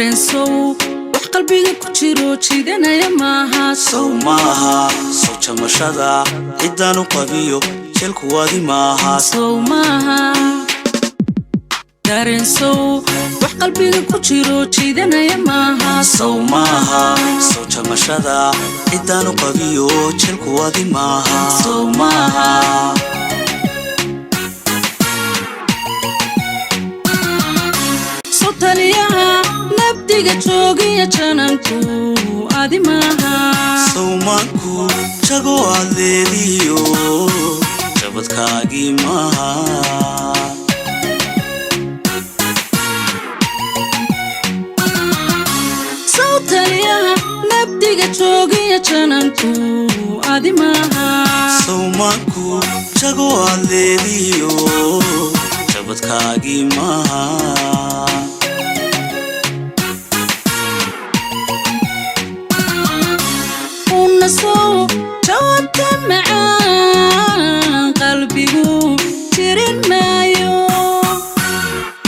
dareen sow wax qalbiga ku jiro jiidanaya maaha sow maaha sow jamashada cidaan u qabiyo jelku wadi maaha sow maaha dareen sow wax qalbiga ku jiro jiidanaya maaha sow maaha sow jamashada cidaan u qabiyo jelku wadi maaha sow maaha sotaliyaha nabdiga joogiya jananku adi maaha sow maanku jago adeeliyo jabadkaagii maaha sotaliyaha nabdiga joogiya jananku adi maaha sow maanku jago adeeliyo jabadkaagii maaha ونسو جوابت معان قلبي ترين مايو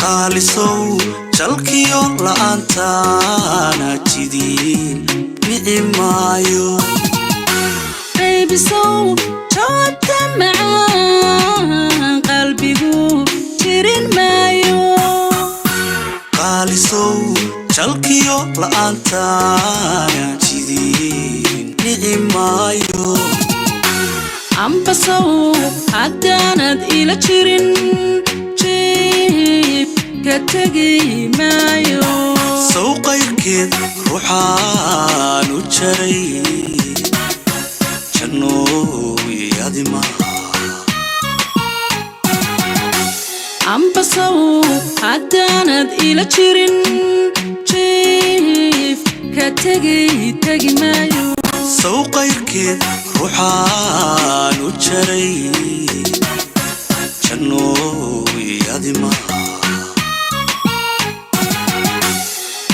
قالي سو جلكيو لأنتانا جديد نعمايو بيبي سو جوابت معان قلبي ترين مايو قالي سو جلكيو لأنتانا جديد نعمايو عمبسو عدانت إلى تشيرين جيب كتاقي مايو سوق يركض روحان وجري جنو يادي ما عمبسو عدانت إلى تشيرين جيب كتاقي مايو سوق يركض روحان وجري جنو يادي ما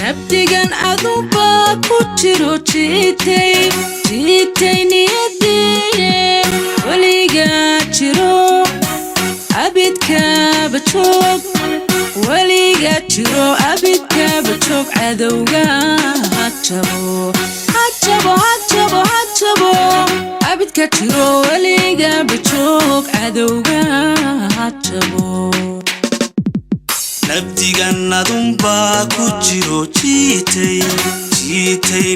نبتغن أذوبا كتيرو جيتي نيدي وليقا جيرو أبيد كابتوك وليقا جيرو أبيد كابتوك عذوقا هاتشبو أبيد كجيرو وليقا بتوك عذوقا هاتشبو نبتغن أذوبا كتيرو جيتي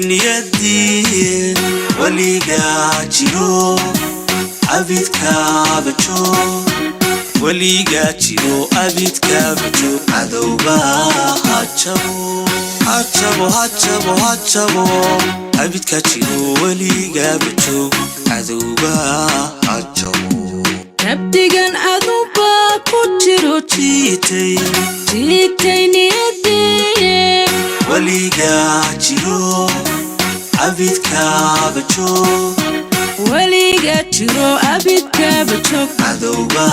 نيدي وليقا جيرو أبيد كابتوك وليقا جيرو أبيد كابتوك عذوقا هاتشبو أبيد كجيرو وليقا بتوك عذوقا هاتشبو نبتغن أذوبا كتيرو جيتي نيدي وليقا جيرو أبيد كابتوك وليقا جيرو أبيد كابتوك عذوقا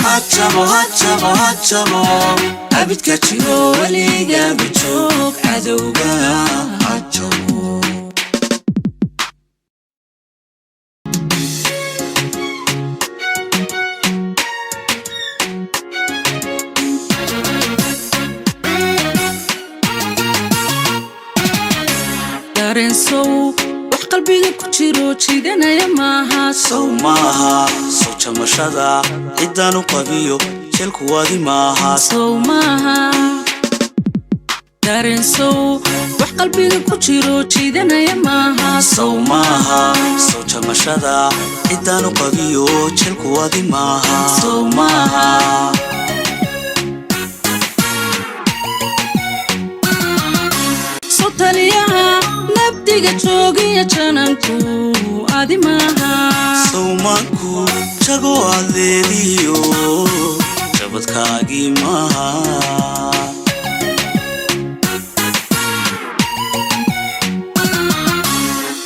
هاتشبو أبيد كجيرو وليقا بتوك عذوقا هاتشبو dareen sow wax qalbiga ku jiro jiidanaya maaha sow maaha sow jamashada cidaan u qabiyo jelku wadi maaha sow maaha dareen sow wax qalbiga ku jiro jiidanaya maaha sow maaha sow jamashada cidaan u qabiyo jelku wadi maaha sow maaha sotaliyaha nabdiga joogiya jananku adi maaha sow maanku jago adeeliyo jabadkaagii maaha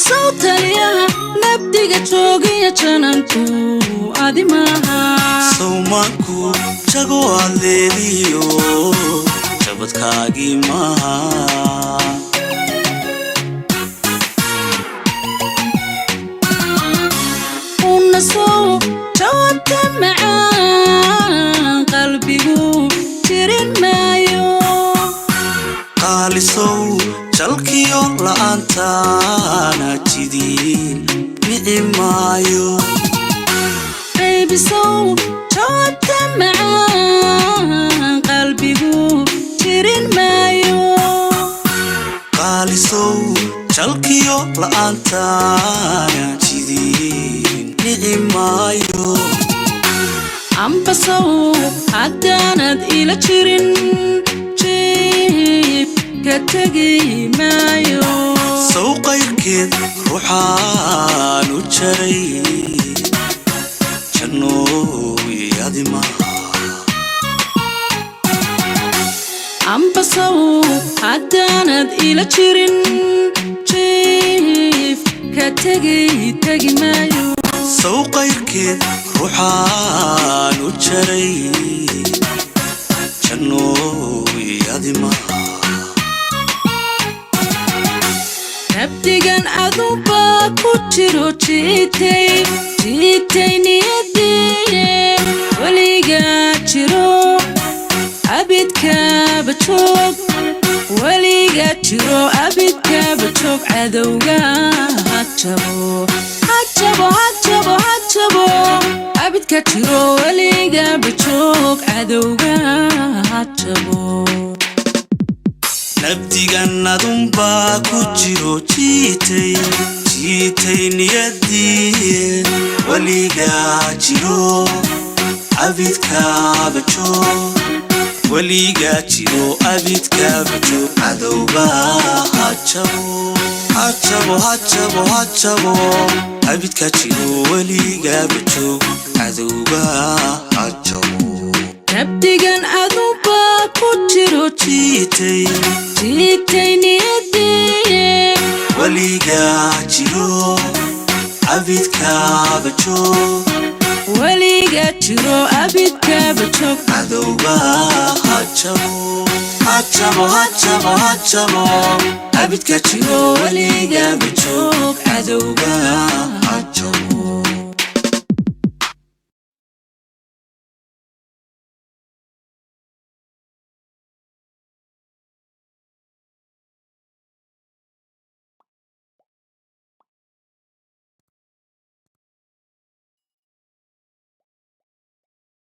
sotaliyaha nabdiga joogiya jananku adi maaha sow maanku jago adeeliyo jabadkaagii maaha ونسو جوابت معان قلبي ترين مايو la'aantaana jidiin nici maayo qaybisow jawaabta macaan qalbigu jirin maayo qaalisow jalkiyo la'aantaana jidiin nici maayo ambasow haddaanad ila jirin jiib ka tegi maayo sow qayrkeed ruuxaan u jaray jannooyadi maaha ambasow haddaanad ila jirin jiib ka tegi maayo sow qayrkeed ruuxaan u jaray jannooyadi maaha nabdigan aduba ku jiro jiitay niyadiye weligaa jiro abidkaaba joog weligaa jiro abidkaaba joog cadowga hajabo abidka jiro weligaaba joog cadowga hajabo nabdigan adunbaa ku jiro jiitay niyadiye weligaa jiro abidkaaba joog weligaa jiro abidkaaba joog cadowga hajabo abidka jiro weligaaba joog cadowga hajabo nabdigan aduba ku jiro jiitay niyadiye weligaa jiro abidkaaba joog weligaa jiro abidkaaba joog cadowga hajabo abidka jiro weligaaba joog cadowga hajabo